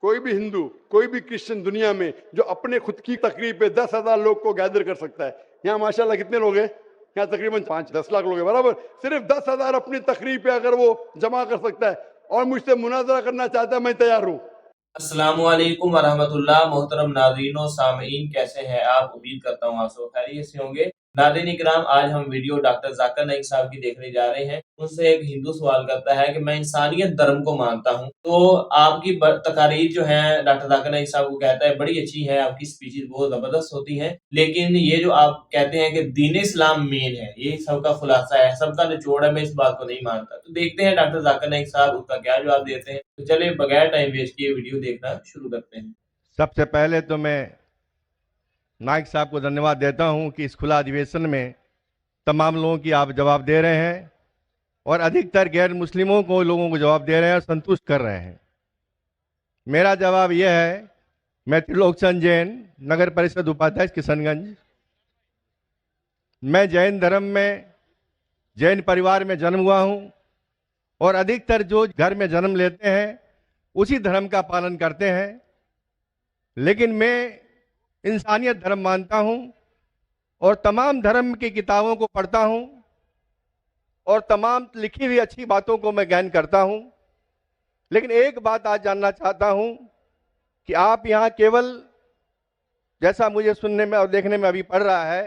कोई भी हिंदू, कोई भी क्रिश्चियन दुनिया में जो अपने खुद की तकरीर पे 10,000 लोग को गैदर कर सकता है। यहाँ माशाल्लाह कितने लोग हैं? यहाँ तकरीबन 5-10 लाख लोग हैं, बराबर। सिर्फ 10,000 अपनी तकरीर पे अगर वो जमा कर सकता है और मुझसे मुनाजरा करना चाहता है, मैं तैयार हूँ। अस्सलामुअलैकुम वरहमतुल्लाह। मोहतरम नाज़रीन और सामीन, कैसे हैं आप? उम्मीद करता हूँ आप सब खैरियत से होंगे। नाज़रीन इकराम, आज हम वीडियो डॉक्टर ज़ाकिर नाइक साहब की देखने जा रहे हैं। उनसे एक हिंदू सवाल करता है कि मैं इंसानियत धर्म को मानता हूँ, तो आपकी तकारीर जो है डॉक्टर ज़ाकिर नाइक साहब को कहता है बड़ी अच्छी है, आपकी स्पीचेस बहुत जबरदस्त होती हैं, लेकिन ये जो आप कहते हैं कि दीन इस्लाम मेन है, ये सबका खुलासा है, सबका निचोड़ है, मैं इस बात को नहीं मानता। तो देखते हैं डॉक्टर ज़ाकिर नाइक साहब उसका क्या जवाब देते हैं। तो चलिए बगैर टाइम वेस्ट किए वीडियो देखना शुरू करते हैं। सबसे पहले तो मैं नाइक साहब को धन्यवाद देता हूं कि इस खुला अधिवेशन में तमाम लोगों की आप जवाब दे रहे हैं और अधिकतर गैर मुस्लिमों को लोगों को जवाब दे रहे हैं और संतुष्ट कर रहे हैं। मेरा जवाब यह है, मैं त्रिलोकचंद जैन, नगर परिषद उपाध्यक्ष किशनगंज। मैं जैन धर्म में, जैन परिवार में जन्म हुआ हूं और अधिकतर जो घर में जन्म लेते हैं उसी धर्म का पालन करते हैं, लेकिन मैं इंसानियत धर्म मानता हूं और तमाम धर्म की किताबों को पढ़ता हूं और तमाम लिखी हुई अच्छी बातों को मैं गहन करता हूं। लेकिन एक बात आज जानना चाहता हूं कि आप यहां केवल, जैसा मुझे सुनने में और देखने में अभी पड़ रहा है,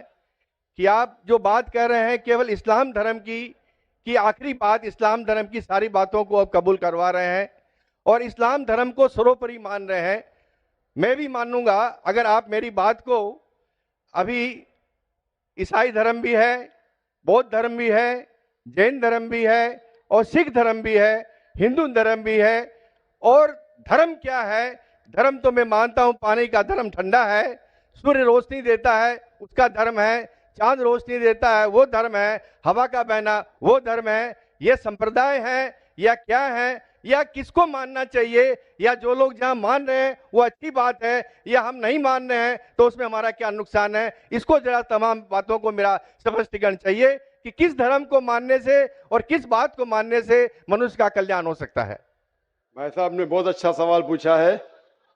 कि आप जो बात कह रहे हैं केवल इस्लाम धर्म की आखिरी बात, इस्लाम धर्म की सारी बातों को आप कबूल करवा रहे हैं और इस्लाम धर्म को सर्वोपरि मान रहे हैं। मैं भी मानूंगा अगर आप मेरी बात को, अभी ईसाई धर्म भी है, बौद्ध धर्म भी है, जैन धर्म भी है और सिख धर्म भी है, हिंदू धर्म भी है। और धर्म क्या है? धर्म तो मैं मानता हूं पानी का धर्म ठंडा है, सूर्य रोशनी देता है उसका धर्म है, चांद रोशनी देता है वो धर्म है, हवा का बहना वो धर्म है। ये संप्रदाय है या क्या है, या किसको मानना चाहिए, या जो लोग जहां मान रहे हैं वो अच्छी बात है, या हम नहीं मान रहे हैं तो उसमें हमारा क्या नुकसान है? इसको जरा तमाम बातों को मेरा स्पष्टीकरण चाहिए कि किस धर्म को मानने से और किस बात को मानने से मनुष्य का कल्याण हो सकता है। भाई साहब ने बहुत अच्छा सवाल पूछा है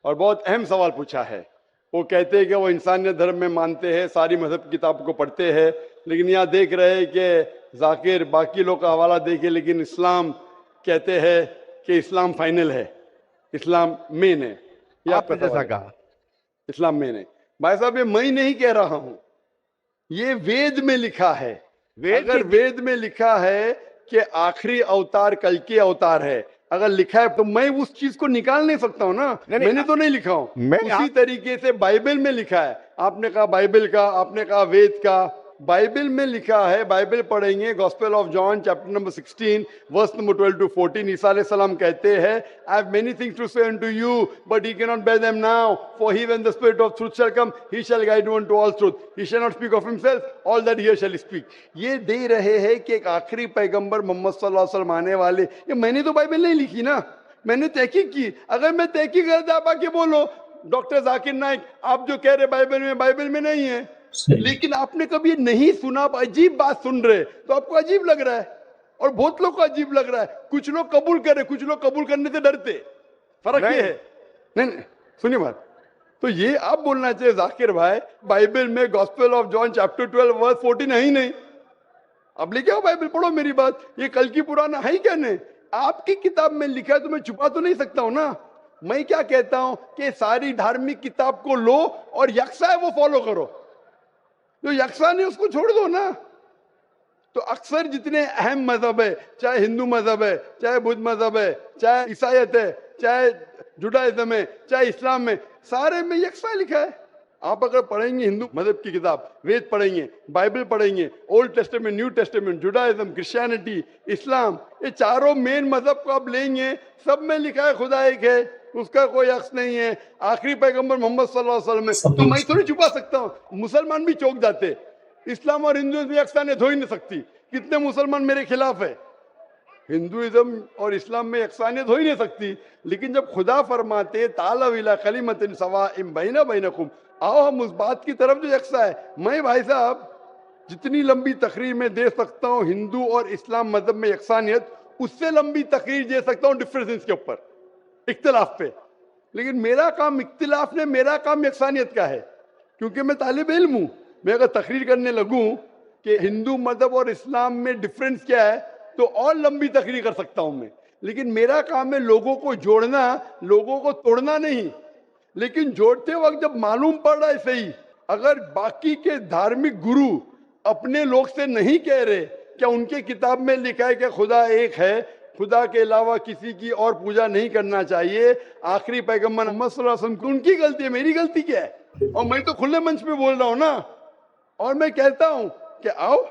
और बहुत अहम सवाल पूछा है। वो कहते हैं कि वो इंसानियत धर्म में मानते हैं, सारी मजहब की किताबों को पढ़ते हैं, लेकिन यहाँ देख रहे हैं कि जाकिर बाकी लोग का हवाला देके, लेकिन इस्लाम कहते हैं कि इस्लाम फाइनल है, इस्लाम मेन है। ये आपका जैसा कहा, इस्लाम मेन है। भाई साहब, ये मैं नहीं कह रहा हूं, ये वेद में लिखा है। अगर वेद में लिखा है कि आखिरी अवतार कल के अवतार है, अगर लिखा है तो मैं उस चीज को निकाल नहीं सकता हूं ना। मैंने तो नहीं लिखा हूं, उसी तरीके से बाइबल में लिखा है। आपने कहा बाइबल का, आपने कहा वेद का, बाइबल में लिखा है। बाइबल पढ़ेंगे, gospel of John chapter number 16 verse number 12 to 14। ईसा अलैहि सलाम कहते हैं, I have many things to say unto you, but he cannot bear them now, for he when the spirit of truth shall come, he shall guide you unto all truth, he shall not speak of himself, all that he shall speak। ये दे रहे हैं कि एक आखिरी पैगंबर मोहम्मद सल्लल्लाहु अलैहि वसल्लम आने वाले। ये मैंने तो बाइबल नहीं लिखी ना, मैंने तहकीक की। अगर मैं तहकीक करता, आप आके बोलो डॉक्टर जाकिर नाइक आप जो कह रहे बाइबल में नहीं है, लेकिन आपने कभी नहीं सुना, आप अजीब बात सुन रहे तो आपको अजीब लग रहा है और बहुत लोग को अजीब लग रहा है। कुछ लोग कबूल करे, कुछ लोग कबूल करने से डरते। फर्क ये है। नहीं, सुनिए बात। तो ये आप बोलना चाहिए जाकिर भाई, बाइबल में gospel of John chapter 12 verse 14 है ही नहीं। अब लेके आओ बाइबल, पढ़ो मेरी बात। ये कल की पुराना है ही क्या? नहीं, आपकी किताब में लिखा है तो मैं छुपा तो नहीं सकता हूं ना। मैं क्या कहता हूं कि सारी धार्मिक किताब को लो और यकसा है वो फॉलो करो, जो यकसा नहीं उसको छोड़ दो ना। तो अक्सर जितने अहम मजहब है, चाहे हिंदू मजहब है, चाहे बुद्ध मजहब है, चाहे ईसाईयत है, चाहे जुडाइज्म है, चाहे इस्लाम में, सारे में यकसा लिखा है। आप अगर पढ़ेंगे हिंदू मजहब की किताब, वेद पढ़ेंगे, बाइबल पढ़ेंगे, old testament, new testament, Judaism, Christianity, इस्लाम, ये चारों मेन मजहब को आप लेंगे, सब में लिखा है खुदा एक है, उसका कोई अक्स नहीं है, आखिरी पैगंबर मोहम्मद सल्लल्लाहु अलैहि वसल्लम है। तो मैं थोड़ी छुपा सकता हूँ। मुसलमान भी चौंक जाते, इस्लाम और हिंदुइज्म में यकसानियत हो ही नहीं सकती। कितने मुसलमान मेरे खिलाफ है। हिंदुइज्म और इस्लाम में यकसानियत हो ही नहीं सकती, लेकिन जब खुदा फरमाते ताला इला कलिमतिन सवाइम बैना बैनकुम, आओ हम उस बात की तरफ जो यकसा है। मैं भाई साहब जितनी लंबी तकरीर में दे सकता हूँ हिंदू और इस्लाम मजहब में यकसानियत, उससे लंबी तकरीर दे सकता हूँ डिफरेंसेस के ऊपर, इख्तिलाफ पे। लेकिन मेरा काम इख्तिलाफ ने, मेरा काम यकसानियत का है, क्योंकि मैं तालिब इल्म हूं। मैं अगर तकरीर करने लगूं कि हिंदू मजहब और इस्लाम में डिफरेंस क्या है, तो और लंबी तकरीर कर सकता हूं मैं। लेकिन मेरा काम है लोगों को जोड़ना, लोगों को तोड़ना नहीं। लेकिन जोड़ते वक्त जब मालूम पड़ रहा है सही, अगर बाकी के धार्मिक गुरु अपने लोग से नहीं कह रहे, क्या उनके किताब में लिखा है कि खुदा एक है, खुदा के अलावा किसी की और पूजा नहीं करना चाहिए, आखिरी पैगंबर मोहम्मद सल्लल्लाहु अलैहि वसल्लम की, उनकी गलती है, मेरी गलती क्या है? और मैं तो खुले मंच पे बोल रहा हूं ना, और मैं कहता हूं कि आओ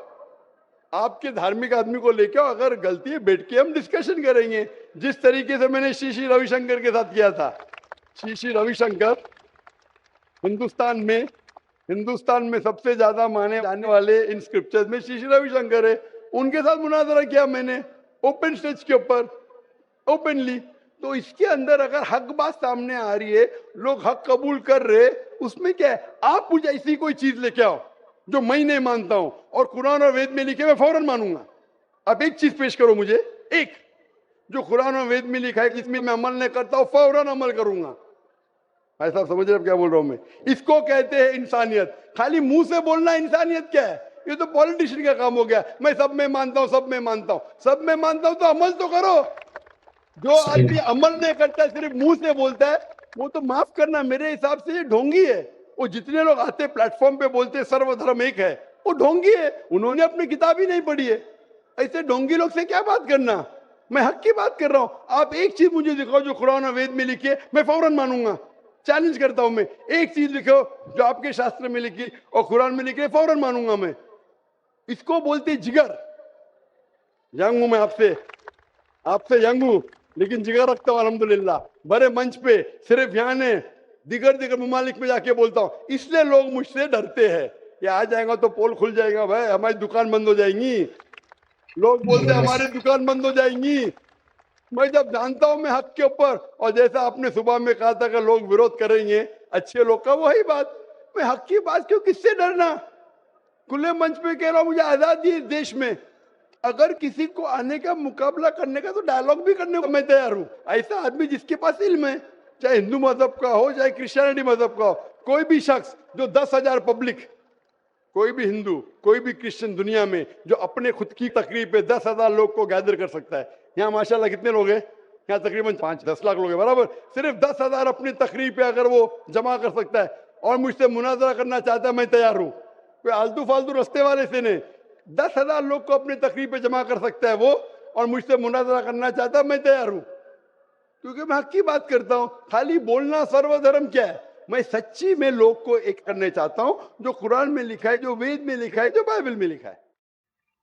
आपके धार्मिक आदमी को लेके आओ, अगर गलती है बैठ के हम डिस्कशन करेंगे, जिस तरीके से मैंने श्री श्री रविशंकर के साथ किया था। श्री श्री रविशंकर हिंदुस्तान में सबसे ज्यादा माने जाने वाले इन स्क्रिप्चर्स में श्री श्री रविशंकर है। उनके साथ मुनाजरा किया मैंने ओपन स्टेज के ऊपर, ओपनली। तो इसके अंदर अगर हक बात सामने आ रही है, लोग हक कबूल कर रहे, उसमें क्या है? आप मुझे ऐसी कोई चीज लेके आओ जो मैं नहीं मानता हूं और कुरान और वेद में लिखे मैं फौरन मानूंगा। आप एक चीज पेश करो मुझे, एक जो कुरान और वेद में लिखा है, इसमें मैं अमल नहीं करता हूं, फौरन अमल करूंगा। भाई साहब समझ रहे क्या बोल रहा हूं मैं? इसको कहते हैं इंसानियत। खाली मुंह से बोलना इंसानियत क्या है? ये तो पॉलिटिशियन का काम हो गया। मैं सब में मानता हूं, सब में मानता हूं, सब में मानता हूं, तो अमल तो करो। जो आदमी अमल नहीं करता, सिर्फ मुंह से बोलता है, वो तो माफ करना, मेरे हिसाब से ये ढोंगी है। वो जितने लोग आते प्लेटफॉर्म पे बोलते सर्वधर्म एक है, वो ढोंगी है, उन्होंने अपनी किताब ही नहीं पढ़ी है। ऐसे ढोंगी लोग से क्या बात करना? मैं हक की बात कर रहा हूं। आप एक चीज मुझे दिखाओ जो कुरान और वेद में लिखी है, मैं फौरन मानूंगा। चैलेंज करता हूं मैं, एक चीज लिखो जो आपके शास्त्र में लिखी और कुरान में लिखी है, फौरन मानूंगा मैं। इसको बोलते जिगर। यंग हूं मैं आपसे यंग हूं, लेकिन जिगर रखता हूं अल्हम्दुलिल्लाह। बड़े मंच पे सिर्फ यहाँ ने दिगर ममालिक में जाके बोलता हूं, इसलिए लोग मुझसे डरते हैं। ये आ जाएगा तो पोल खुल जाएगा, भाई हमारी दुकान बंद हो जाएंगी। लोग बोलते हैं हमारी दुकान बंद हो जाएंगी। मैं जब जानता हूं मैं हक के ऊपर, और जैसा आपने सुबह में कहा था कि लोग विरोध करेंगे अच्छे लोग का, वही बात। मैं हक की बात क्यों, किससे डरना? खुले मंच पे कह रहा हूं, मुझे आजादी है इस देश में। अगर किसी को आने का, मुकाबला करने का, तो डायलॉग भी करने को मैं तैयार हूं। ऐसा आदमी जिसके पास इल्म है, चाहे हिंदू मजहब का हो, चाहे क्रिश्चियनिटी मजहब का हो, कोई भी शख्स जो 10,000 पब्लिक, कोई भी हिंदू, कोई भी क्रिश्चियन दुनिया में जो अपने खुद की तकरीब पे 10,000 लोग को गैदर कर सकता है। यहाँ माशाल्लाह कितने लोग हैं? यहाँ तकरीबन 5-10 लाख लोग हैं, बराबर। सिर्फ 10,000 अपनी तकरीब पे अगर वो जमा कर सकता है और मुझसे मुनाजरा करना चाहता है, मैं तैयार हूँ। कोई आलतू फालतू रस्ते वाले से नहीं, 10,000 लोग को अपनी तकरीब पे जमा कर सकता है वो, और मुझसे मुनाजरा करना चाहता है, मैं तैयार हूँ। क्योंकि मैं हक की बात करता हूँ। खाली बोलना सर्वधर्म क्या है? मैं सच्ची में लोग को एक करने चाहता हूँ, जो कुरान में लिखा है, जो वेद में लिखा है, जो बाइबल में लिखा है।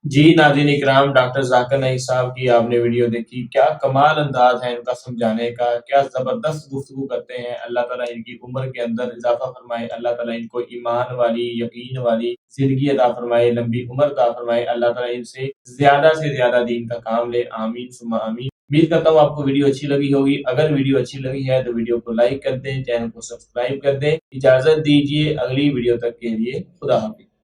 जी नाज़रीन इकराम, डॉक्टर जाकिर नाइक साहब की आपने वीडियो देखी। क्या कमाल अंदाज है इनका समझाने का, क्या जबरदस्त गुफ्तगू करते हैं। अल्लाह ताला इनकी उम्र के अंदर इजाफा फरमाए, अल्लाह ताला इनको ईमान वाली, यकीन वाली जिंदगी अता फरमाए, लंबी उम्र अता फरमाए। अल्लाह ताला इनसे ज्यादा दीन का काम ले, आमीन सुम्मा आमीन। उम्मीद करता हूँ आपको वीडियो अच्छी लगी होगी। अगर वीडियो अच्छी लगी है तो वीडियो को लाइक कर दें, चैनल को सब्सक्राइब कर दें। इजाजत दीजिए अगली वीडियो तक के लिए, खुदा हाफिज़।